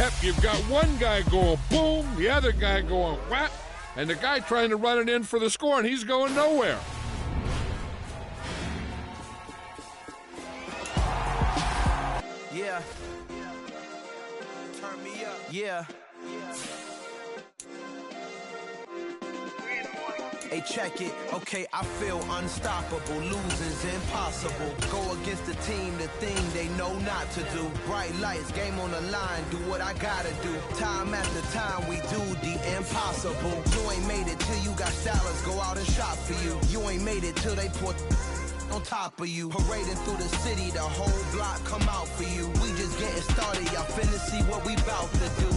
Yep, you've got one guy going boom, the other guy going whap, and the guy trying to run it in for the score, and he's going nowhere. Yeah. Turn me up. Yeah. Hey, check it. Okay, I feel unstoppable. Losing's impossible. Go against the team, the thing they know not to do. Bright lights, game on the line. Do what I gotta do. Time after time, we do the impossible. You ain't made it till you got stylers go out and shop for you. You ain't made it till they put on top of you. Parading through the city, the whole block come out for you. We just getting started, y'all finna see what we bout to do.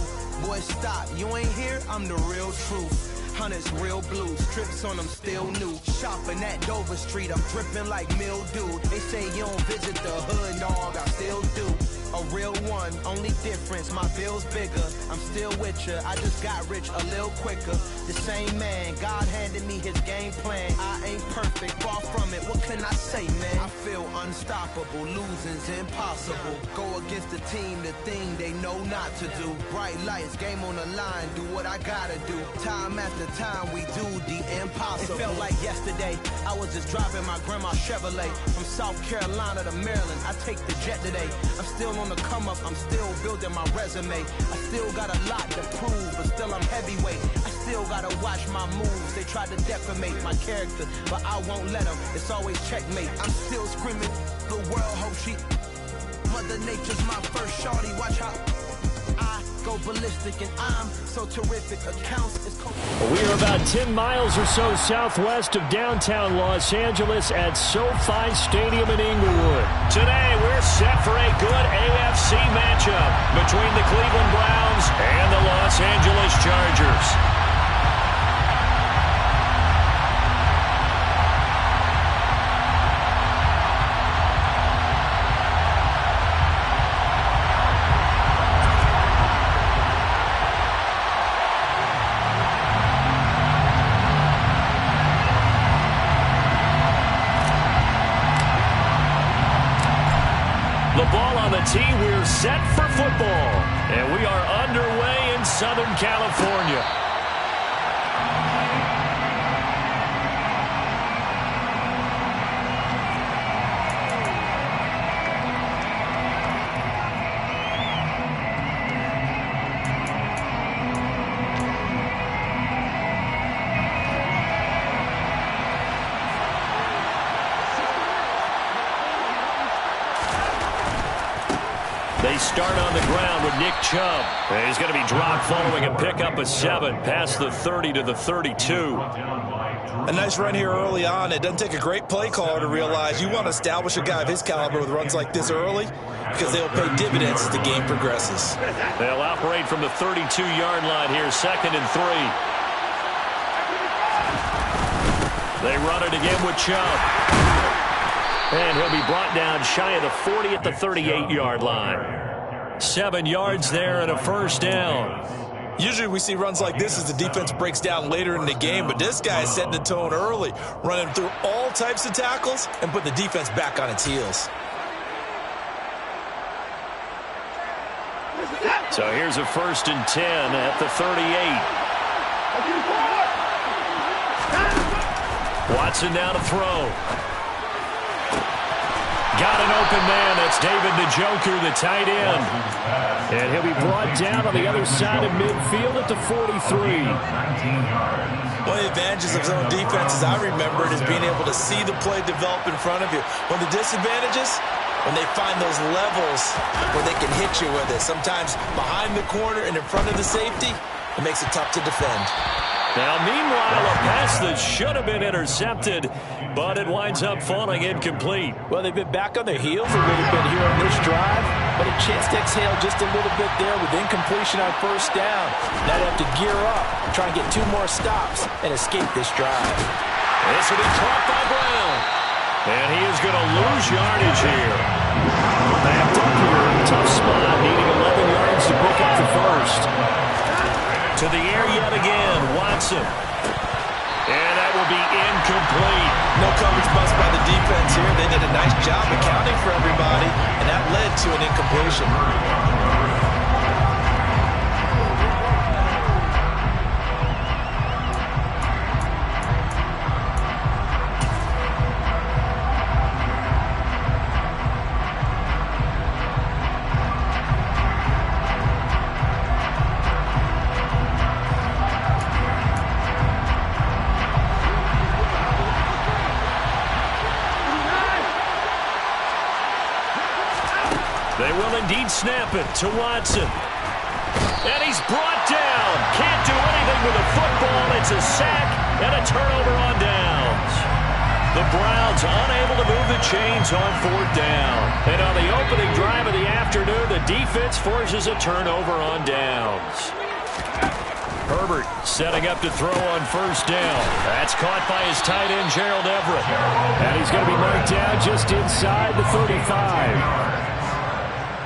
Boy, stop, you ain't here, I'm the real truth. Hunters, real blue, strips on them still new. Shopping at Dover Street, I'm dripping like mildew. They say you don't visit the hood, dog, I still do. A real one, only difference, my bill's bigger. I'm still with ya, I just got rich a little quicker. The same man, God handed me his game plan. I ain't perfect, far from it, what can I say, man? I feel unstoppable, losing's impossible. Go against the team, the thing they know not to do. Bright lights, game on the line, do what I gotta do. Time after time, we do the impossible. It felt like yesterday, I was just driving my grandma's Chevrolet. From South Carolina to Maryland, I take the jet today. I'm still on the come up, I'm still building my resume. I still got a lot to prove, but still I'm heavyweight. I still gotta watch my moves. They tried to defamate my character, but I won't let them. It's always checkmate. I'm still screaming, the world hope she. Mother Nature's my first shorty. Watch how I go ballistic, and I'm so terrific. Accounts is cold. We are about 10 miles or so southwest of downtown Los Angeles at SoFi Stadium in Inglewood. Today, we're set for a good AFC matchup between the Cleveland Browns and the Los Angeles Chargers. The ball on the tee, we're set for football. And we are underway in Southern California. They start on the ground with Nick Chubb. And he's going to be dropped following a pickup of 7 past the 30 to the 32. A nice run here early on. It doesn't take a great play caller to realize you want to establish a guy of his caliber with runs like this early because they'll pay dividends as the game progresses. They'll operate from the 32-yard line here, 2nd and 3. They run it again with Chubb. And he'll be brought down shy of the 40 at the 38-yard line. 7 yards there and a first down. Usually we see runs like this as the defense breaks down later in the game, but this guy is setting the tone early, running through all types of tackles and put the defense back on its heels. So here's a 1st and 10 at the 38. Watson now to throw. Got an open man. That's David the Joker, the tight end. And he'll be brought down on the other side of midfield at the 43. One of the advantages of zone defense, as I remember it, is being able to see the play develop in front of you. One of the disadvantages, when they find those levels where they can hit you with it. Sometimes behind the corner and in front of the safety, it makes it tough to defend. Now, meanwhile, a pass that should have been intercepted, but it winds up falling incomplete. Well, they've been back on their heels a little bit here on this drive, but a chance to exhale just a little bit there with incompletion on 1st down. Now they have to gear up, try and get 2 more stops, and escape this drive. This will be caught by Brown. And he is going to lose yardage here. Backed up here, tough spot, needing 11 yards to pick up the first. To the air yet again, Watson. And that will be incomplete. No coverage bust by the defense here. They did a nice job accounting for everybody, and that led to an incompletion. They will indeed snap it to Watson. And he's brought down. Can't do anything with the football. It's a sack and a turnover on downs. The Browns unable to move the chains on 4th down. And on the opening drive of the afternoon, the defense forces a turnover on downs. Herbert setting up to throw on 1st down. That's caught by his tight end, Gerald Everett. And he's going to be marked down just inside the 35.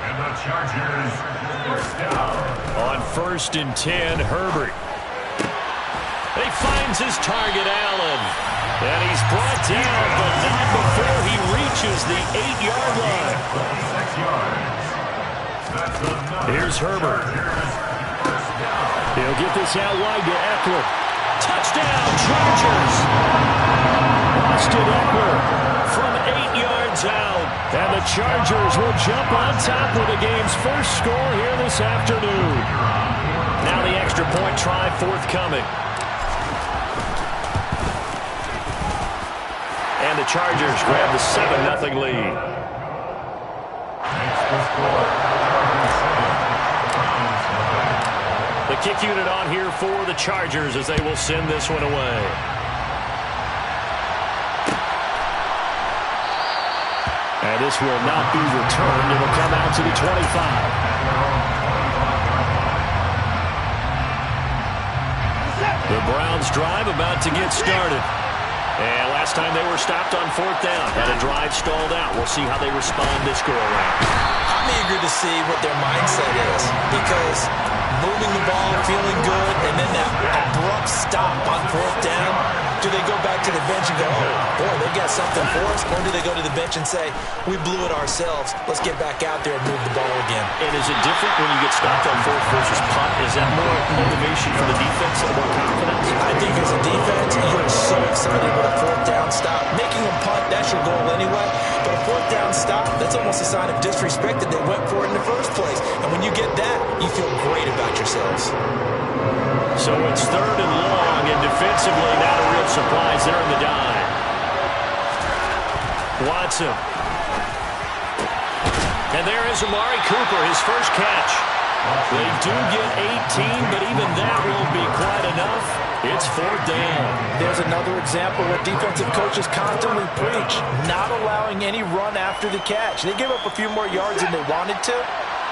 And the Chargers, 1st down. On 1st and 10, Herbert. He finds his target, Allen. And he's brought down, but not before he reaches the 8-yard line. 26 yards. Here's Herbert. He'll get this out wide to Eckler. Touchdown, Chargers! Austin Eckler from 8 yards out. And the Chargers will jump on top with the game's first score here this afternoon. Now the extra point try forthcoming. And the Chargers grab the 7-0 lead. The kick unit on here for the Chargers as they will send this one away. And this will not be returned. It will come out to the 25. The Browns drive about to get started. And last time they were stopped on 4th down. Had a drive stalled out. We'll see how they respond this go-around. I'm eager to see what their mindset is, because moving the ball, feeling good, and then that abrupt stop on 4th down, do they go back to the bench and go, oh, boy, they got something for us? Or do they go to the bench and say, we blew it ourselves, let's get back out there and move the ball again? And is it different when you get stopped on 4th versus punt? Is that more motivation for the defense and more confidence? I think as a defense, you're so excited with a 4th down stop. Making them punt, that's your goal anyway. But a 4th down stop, that's almost a sign of disrespect that they went for it in the first place. And when you get that, you feel great about yourselves. So it's 3rd and long, and defensively not a real surprise there in the dive. Watson. And there is Amari Cooper, his first catch. They do get 18, but even that won't be quite enough. It's 4th down. There's another example what defensive coaches constantly preach, not allowing any run after the catch. They gave up a few more yards than they wanted to,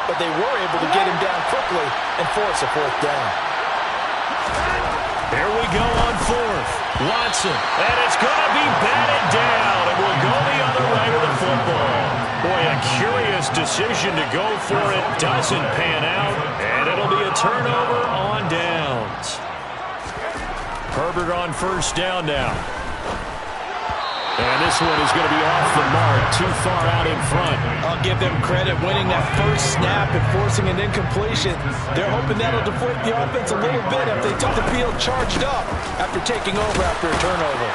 but they were able to get him down quickly and force a 4th down. Here we go on 4th. Watson. And it's going to be batted down. And we'll go the other way with the football. Boy, a curious decision to go for it. Doesn't pan out. And it'll be a turnover on downs. Herbert on 1st down now. And this one is going to be off the mark, too far out in front. I'll give them credit winning that first snap and forcing an incompletion. They're hoping that'll deflate the offense a little bit if they took the field charged up after taking over after a turnover.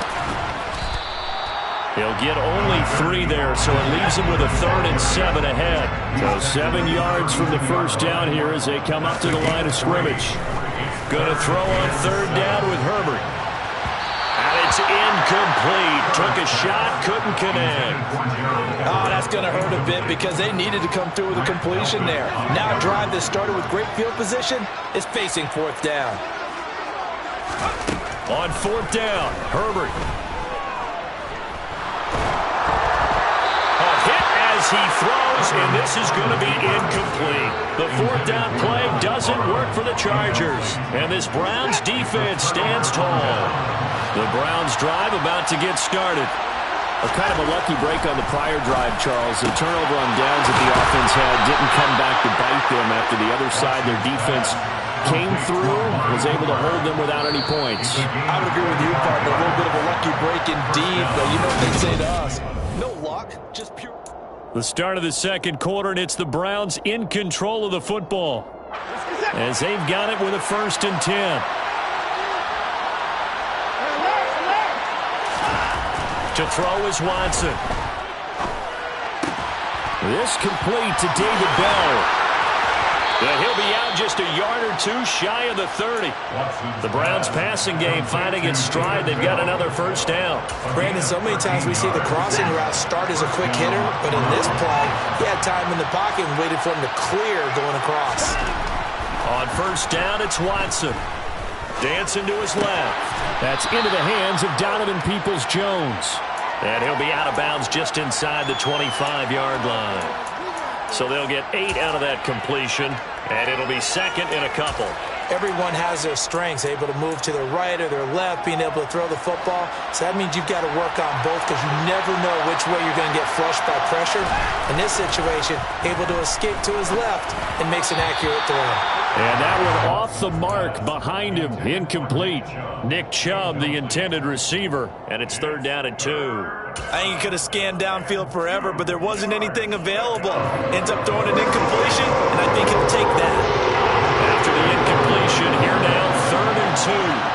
He'll get only 3 there, so it leaves him with a 3rd and 7 ahead. So 7 yards from the first down here as they come up to the line of scrimmage. Going to throw on 3rd down with Herbert. It's incomplete. Took a shot, couldn't connect. Oh, that's going to hurt a bit because they needed to come through with a completion there. Now a drive that started with great field position is facing 4th down. On 4th down, Herbert. A hit as he throws, and this is going to be incomplete. The 4th down play doesn't work for the Chargers, and this Browns defense stands tall. The Browns drive about to get started. A kind of a lucky break on the prior drive, Charles. The turnover on downs that the offense had didn't come back to bite them after the other side. Their defense came through, was able to hold them without any points. I would agree with you, partner. A little bit of a lucky break indeed, but you know what they say to us. No luck, just pure. The start of the second quarter, and it's the Browns in control of the football as they've got it with a 1st and 10. To throw is Watson. This complete to David Bell. And he'll be out just a yard or two shy of the 30. The Browns passing game finding its stride. They've got another first down. Brandon, so many times we see the crossing route start as a quick hitter, but in this play, he had time in the pocket and waited for him to clear going across. On first down, it's Watson. Dancing to his left. That's into the hands of Donovan Peoples-Jones. And he'll be out of bounds just inside the 25-yard line. So they'll get 8 out of that completion, and it'll be second in a couple. Everyone has their strengths, able to move to their right or their left, being able to throw the football. So that means you've got to work on both because you never know which way you're going to get flushed by pressure. In this situation, able to escape to his left and makes an accurate throw. And that one off the mark behind him, incomplete. Nick Chubb, the intended receiver, and it's 3rd down and 2. I think he could have scanned downfield forever, but there wasn't anything available. Ends up throwing an incompletion, and I think he'll take that. After the incompletion, here now, 3rd and 2.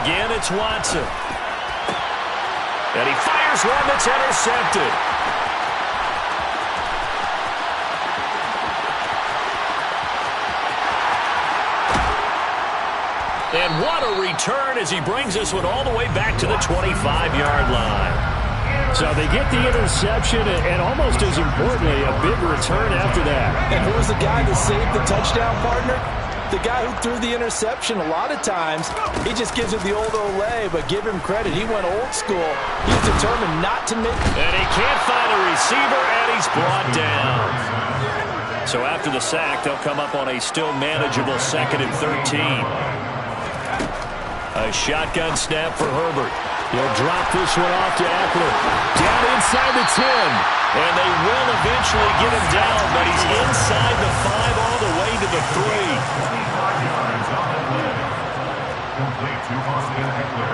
Again, it's Watson. And he fires one that's intercepted. And what a return as he brings this one all the way back to the 25-yard line. So they get the interception, and almost as importantly, a big return after that. And who was the guy that saved the touchdown, partner? The guy who threw the interception. A lot of times, he just gives it the old Olay, but give him credit. He went old school. He's determined not to make. And he can't find a receiver, and he's brought down. So after the sack, they'll come up on a still manageable 2nd and 13. A shotgun snap for Herbert. He'll drop this one off to Eckler. Down inside the 10. And they will eventually get him down, but he's inside the 5 all the way to the 3. Complete to Austin Eckler.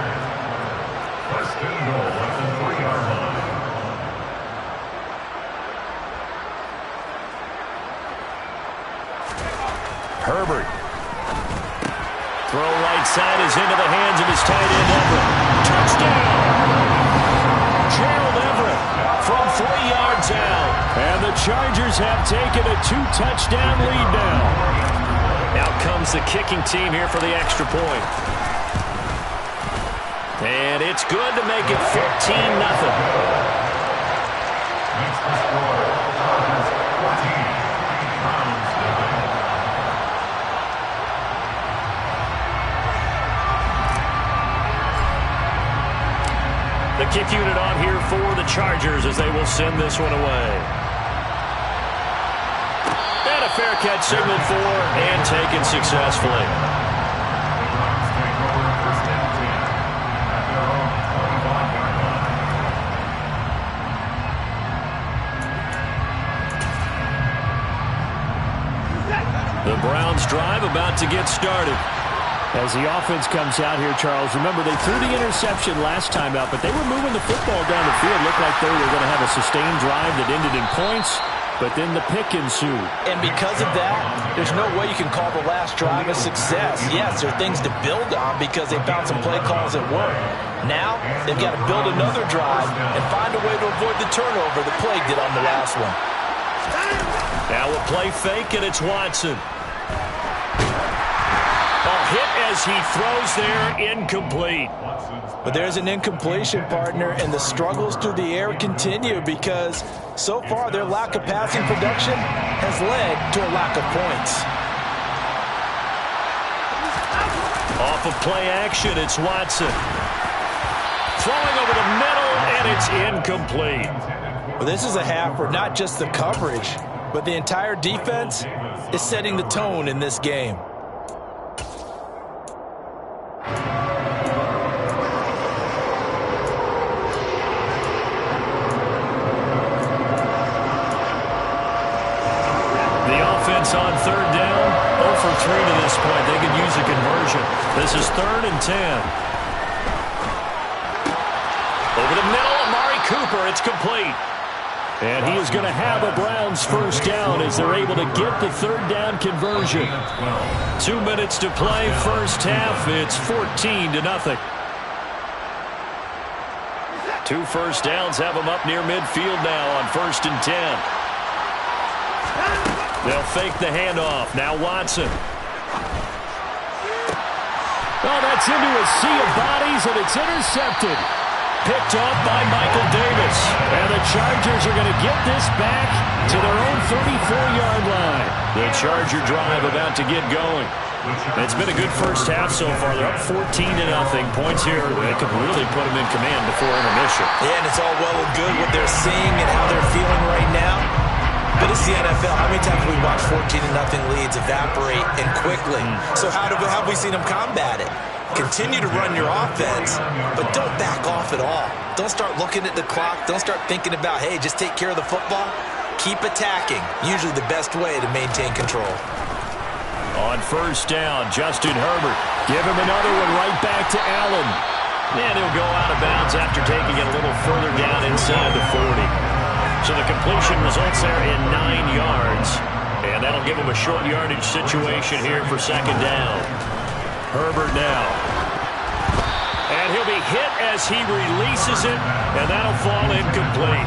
First and goal at the 3-yard line. Herbert. Throw right side is into the hands of his tight end, Everett. Touchdown! Gerald Everett from 3 yards out. And the Chargers have taken a 2-touchdown lead now. Out comes the kicking team here for the extra point. And it's good to make it 14-0. Makes the score. Chargers 14. Browns 11. The kick unit on here for the Chargers as they will send this one away. And a fair catch signaled for and taken successfully. The Browns take over 1st and 10 at their own 25-yard line. The Browns drive about to get started. As the offense comes out here, Charles, remember they threw the interception last time out, but they were moving the football down the field. Looked like they were going to have a sustained drive that ended in points, but then the pick ensued. And because of that, there's no way you can call the last drive a success. Yes, there are things to build on because they found some play calls that work. Now, they've got to build another drive and find a way to avoid the turnover the Plague did on the last one. Now a play fake, and it's Watson. Hit as he throws there, incomplete. But there's an incompletion, partner, and the struggles through the air continue because so far their lack of passing production has led to a lack of points. Off of play action, it's Watson. Throwing over the middle, and it's incomplete. Well, this is a half where not just the coverage, but the entire defense is setting the tone in this game. On 3rd down, 0 for 3 to this point. They could use a conversion. This is 3rd and 10. Over the middle, Amari Cooper. It's complete. And he is going to have a Browns first down as they're able to get the third down conversion. 2 minutes to play, first half. It's 14-0. 2 first downs have them up near midfield now on 1st and 10. They'll fake the handoff. Now Watson. Oh, that's into a sea of bodies, and it's intercepted. Picked off by Michael Davis. And the Chargers are going to get this back to their own 34-yard line. The Charger drive about to get going. It's been a good first half so far. They're up 14-0. Points here that could really put them in command before intermission. Yeah, and it's all well and good what they're seeing and how they're feeling right now. But it's the NFL. How many times have we watched 14-0 leads evaporate and quickly? So how have we seen them combat it? Continue to run your offense, but don't back off at all. Don't start looking at the clock. Don't start thinking about, hey, just take care of the football. Keep attacking. Usually the best way to maintain control. On first down, Justin Herbert. Give him another one right back to Allen. And he'll go out of bounds after taking it a little further down inside the 40. So the completion results there in 9 yards. And that'll give him a short yardage situation here for second down. Herbert now. And he'll be hit as he releases it, and that'll fall incomplete.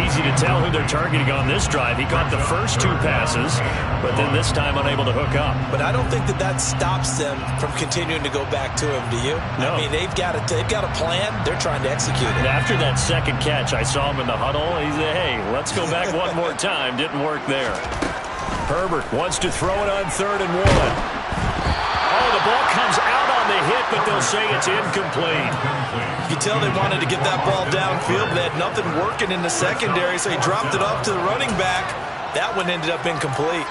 Easy to tell who they're targeting on this drive. He caught the first 2 passes, but then this time unable to hook up. But I don't think that stops them from continuing to go back to him, do you? No. I mean, they've got a plan. They're trying to execute it. After that second catch, I saw him in the huddle. He said, hey, let's go back one more time. Didn't work there. Herbert wants to throw it on 3rd and 1. Oh, the ball comes out on the hit, but they'll say it's incomplete. You tell they wanted to get that ball downfield. They had nothing working in the secondary, so he dropped it off to the running back. That one ended up incomplete.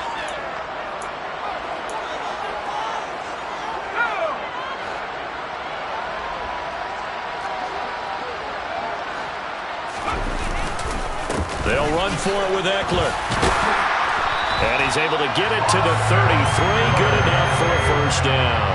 They'll run for it with Eckler. And he's able to get it to the 33. Good enough for a first down.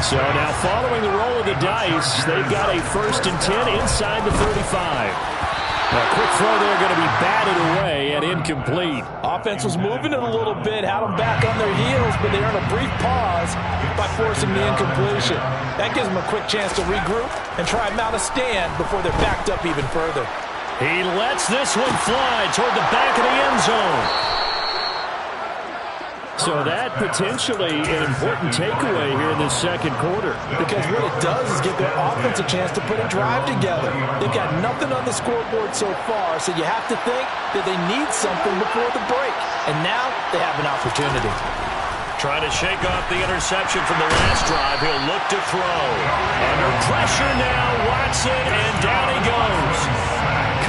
So now following the roll of the dice, they've got a 1st and 10 inside the 35. A quick throw there going to be batted away and incomplete. Offense was moving it a little bit, had them back on their heels, but they earned a brief pause by forcing the incompletion. That gives them a quick chance to regroup and try and mount a stand before they're backed up even further. He lets this one fly toward the back of the end zone. So that potentially an important takeaway here in this second quarter. Because what it does is give their offense a chance to put a drive together. They've got nothing on the scoreboard so far, so you have to think that they need something before the break. And now they have an opportunity. Trying to shake off the interception from the last drive. He'll look to throw. Under pressure now, Watson, and down he goes.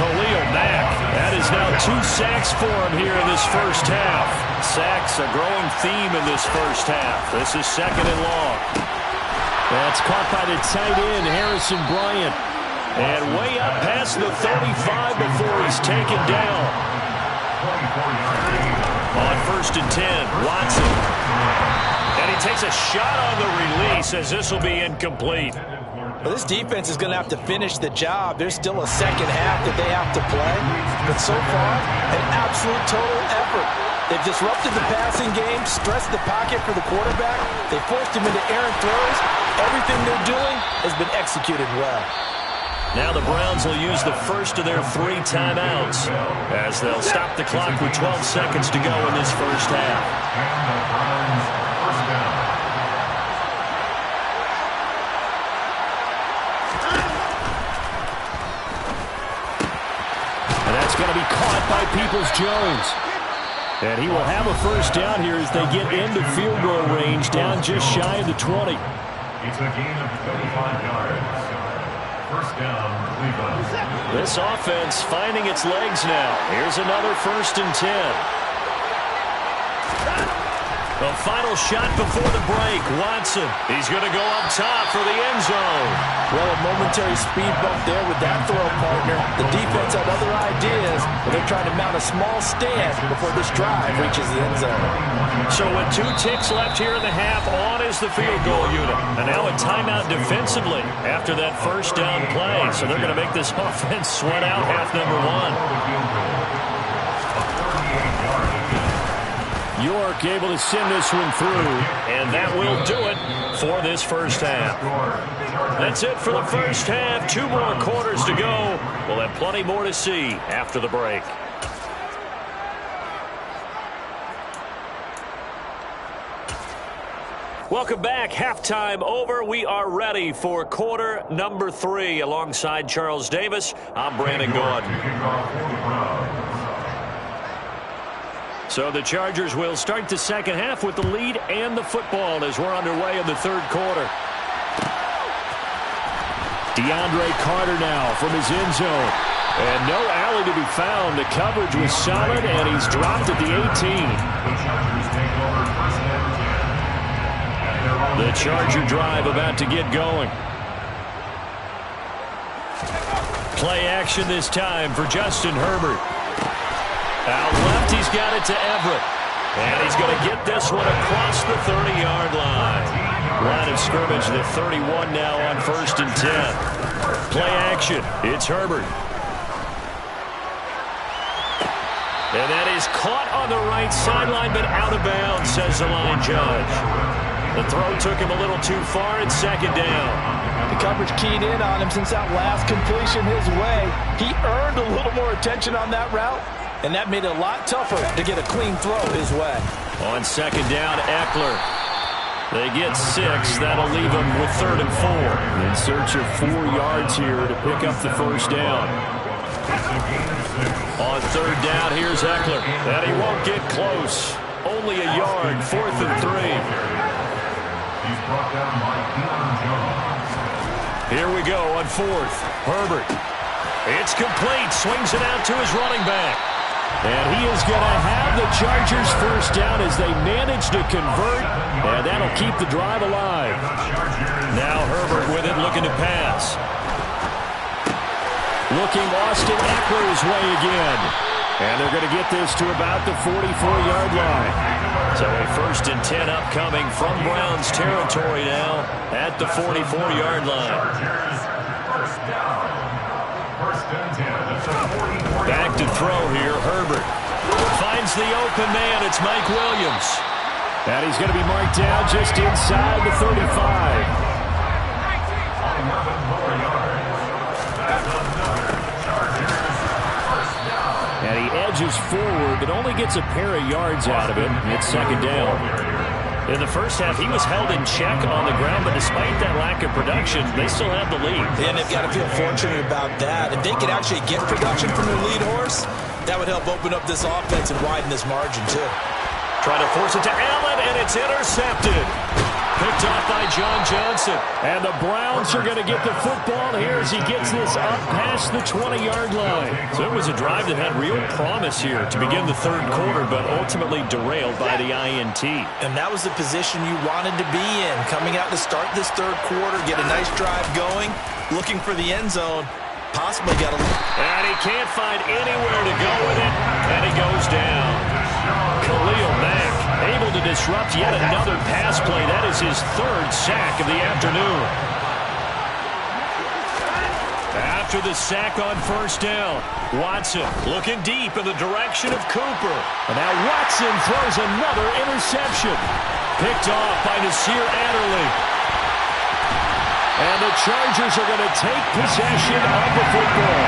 Khalil Mack. That is now 2 sacks for him here in this first half. Sacks, a growing theme in this first half. This is 2nd and long. That's caught by the tight end, Harrison Bryant. And way up past the 35 before he's taken down. On 1st and 10, Watson. And he takes a shot on the release as this will be incomplete. Well, this defense is going to have to finish the job. There's still a second half that they have to play. But so far, an absolute total effort. They've disrupted the passing game, stressed the pocket for the quarterback. They forced him into errant throws. Everything they're doing has been executed well. Now the Browns will use the first of their 3 timeouts as they'll stop the clock with 12 seconds to go in this first half. And that's going to be caught by Peoples-Jones. And he will have a first down here as they get into field goal range, down just shy of the 20. It's a gain of 25 yards. First down, Cleveland. This offense finding its legs now. Here's another 1st and 10. The final shot before the break. Watson, he's going to go up top for the end zone. Well, a momentary speed bump there with that throw, partner. The defense had other ideas, but they're trying to mount a small stand before this drive reaches the end zone. So with 2 ticks left here in the half, on is the field goal unit. And now a timeout defensively after that first down play. So they're going to make this offense sweat out half number 1. York able to send this one through. And that will do it for this first half. That's it for the first half. 2 more quarters to go. We'll have plenty more to see after the break. Welcome back. Halftime over. We are ready for quarter number 3. Alongside Charles Davis, I'm Brandon Gordon. So the Chargers will start the second half with the lead and the football as we're underway in the third quarter. DeAndre Carter now from his end zone. And no alley to be found. The coverage was solid, and he's dropped at the 18. The Charger drive about to get going. Play action this time for Justin Herbert. Out left, he's got it to Everett. And he's going to get this one across the 30-yard line. Line of scrimmage, the 31 now on 1st and 10. Play action. It's Herbert. And that is caught on the right sideline, but out of bounds, says the line judge. The throw took him a little too far. It's second down. The coverage keyed in on him since that last completion his way. He earned a little more attention on that route, and that made it a lot tougher to get a clean throw his way. On second down, Eckler. They get 6. That'll leave them with 3rd and 4. In search of 4 yards here to pick up the first down. On 3rd down, here's Eckler. And he won't get close. Only a yard, 4th and 3. He's brought down by Deion Jones. Here we go on 4th. Herbert. It's complete. Swings it out to his running back. And he is going to have the Chargers first down as they manage to convert. And that'll keep the drive alive. Now Herbert with it, looking to pass. Looking Austin Eckler's way again. And they're going to get this to about the 44-yard line. So a 1st and 10 upcoming from Browns territory now at the 44-yard line. Back to throw here, Herbert. Finds the open man, it's Mike Williams. And he's going to be marked down just inside the 35. And he edges forward, but only gets a pair of yards out of it. It's second down. In the first half, he was held in check on the ground, but despite that lack of production, they still have the lead. And they've got to feel fortunate about that. If they could actually get production from their lead horse, that would help open up this offense and widen this margin, too. Trying to force it to Allen, and it's intercepted. Picked off by John Johnson. And the Browns are going to get the football here as he gets this up past the 20-yard line. So it was a drive that had real promise here to begin the third quarter, but ultimately derailed by the INT. And that was the position you wanted to be in, coming out to start this third quarter, get a nice drive going, looking for the end zone, possibly got a... And he can't find anywhere to go with it, and he goes down. Khalil Mack able to disrupt yet another pass play. That is his 3rd sack of the afternoon. After the sack on 1st down, Watson looking deep in the direction of Cooper. And now Watson throws another interception. Picked off by Nasir Adderley. And the Chargers are going to take possession of the football.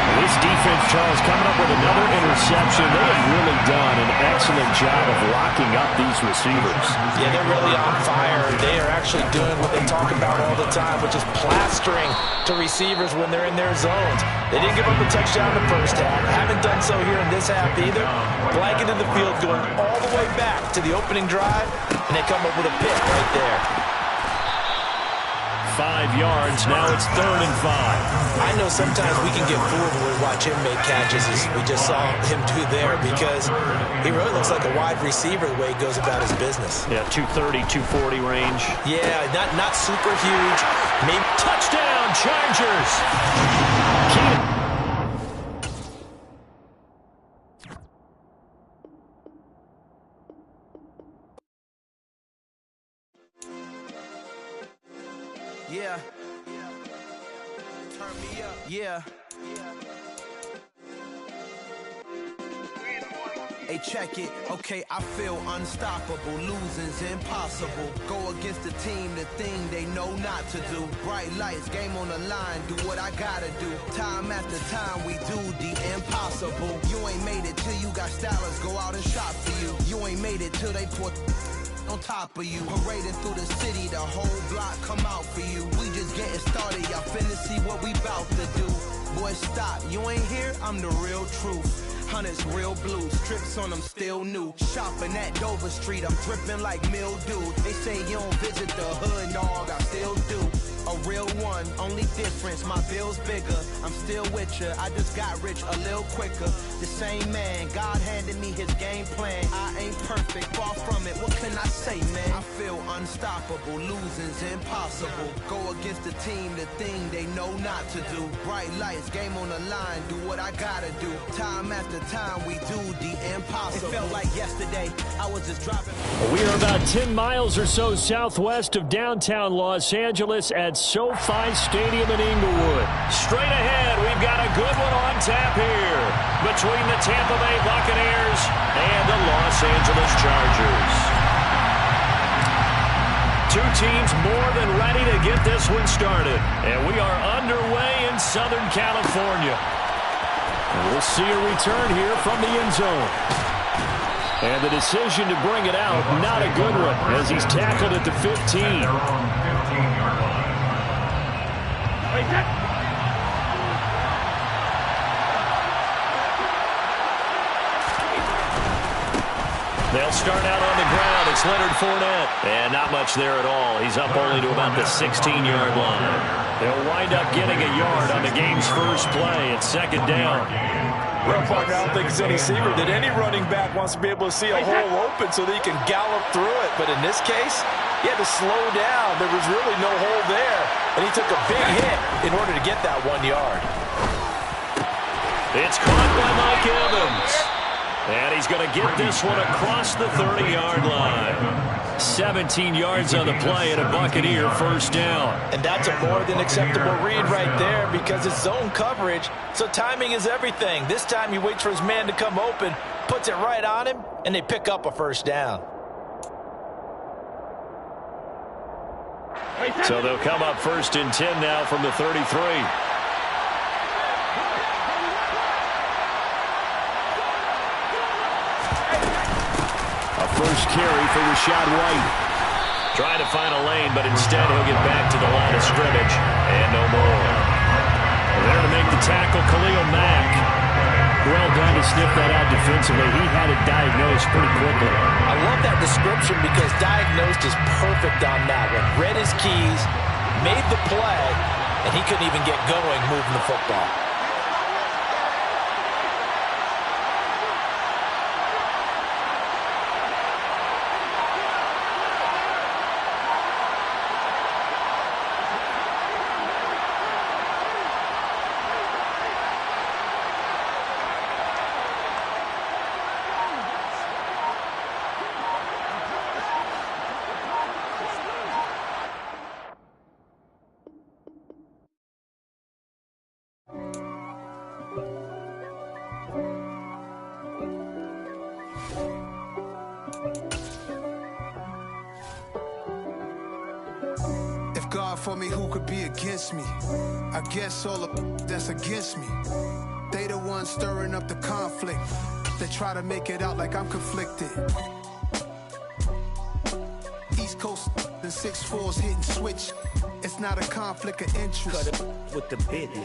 This defense, Charles, coming up with another interception. They have really done an excellent job of locking up these receivers. Yeah, they're really on fire. They are actually doing what they talk about all the time, which is plastering to receivers when they're in their zones. They didn't give up a touchdown in the first half. Haven't done so here in this half either. Blanketed the field going all the way back to the opening drive, and they come up with a pick right there. 5 yards. Now it's 3rd and 5. I know sometimes we can get fooled when we watch him make catches, as we just saw him do there, because he really looks like a wide receiver the way he goes about his business. Yeah, 230, 240 range. Yeah, not super huge. Maybe touchdown, Chargers. Yeah. Turn me up. Yeah. Hey, check it. Okay, I feel unstoppable. Losing's impossible. Go against the team, the thing they know not to do. Bright lights, game on the line. Do what I gotta do. Time after time, we do the impossible. You ain't made it till you got stylers go out and shop for you. You ain't made it till they put on top of you. Parading through the city, the whole block come out for you. We just getting started, y'all finna see what we bout to do. Boy, stop, you ain't here, I'm the real truth. Hunters, real blue, strips on them still new. Shopping at Dover Street, I'm dripping like mildew. They say you don't visit the hood, dog, I still do. A real one, only difference, my bill's bigger. I'm still with ya, I just got rich a little quicker. The same man, God handed me his game plan. I ain't perfect, far from it, what can I say, man? I feel unstoppable, losing's impossible. Go against the team, the thing they know not to do. Bright lights, game on the line, do what I gotta do. Time after time, we do the impossible. It felt like yesterday, I was just driving. We are about 10 miles or so southwest of downtown Los Angeles at SoFi Stadium in Inglewood. Straight ahead, we've got a good one on tap here between the Tampa Bay Buccaneers and the Los Angeles Chargers. Two teams more than ready to get this one started, and we are underway in Southern California. And we'll see a return here from the end zone. And the decision to bring it out, not a good one, as he's tackled at the 15. They'll start out on the ground. It's Leonard Fournette. And not much there at all. He's up only to about the 16-yard line. They'll wind up getting a yard on the game's first play. It's 2nd down. Well, partner, I don't think it's any secret that any running back wants to be able to see a hole open so that he can gallop through it. But in this case, he had to slow down. There was really no hole there. And he took a big hit in order to get that 1 yard. It's caught by Mike Evans. And he's going to get this one across the 30-yard line. 17 yards on the play and a Buccaneer first down. And that's a more than acceptable read right there because it's zone coverage, so timing is everything. This time he waits for his man to come open, puts it right on him, and they pick up a first down. So they'll come up 1st and 10 now from the 33. First carry for Rashad White. Trying to find a lane, but instead he'll get back to the line of scrimmage. And no more. There to make the tackle, Khalil Mack. Well done to sniff that out defensively. He had it diagnosed pretty quickly. I love that description because diagnosed is perfect on that one. Read his keys, made the play, and he couldn't even get going moving the football. God for me, who could be against me? I guess all of that's against me. They the ones stirring up the conflict. They try to make it out like I'm conflicted. East Coast and 6'4's hitting switch. It's not a conflict of interest. Cut it with the business.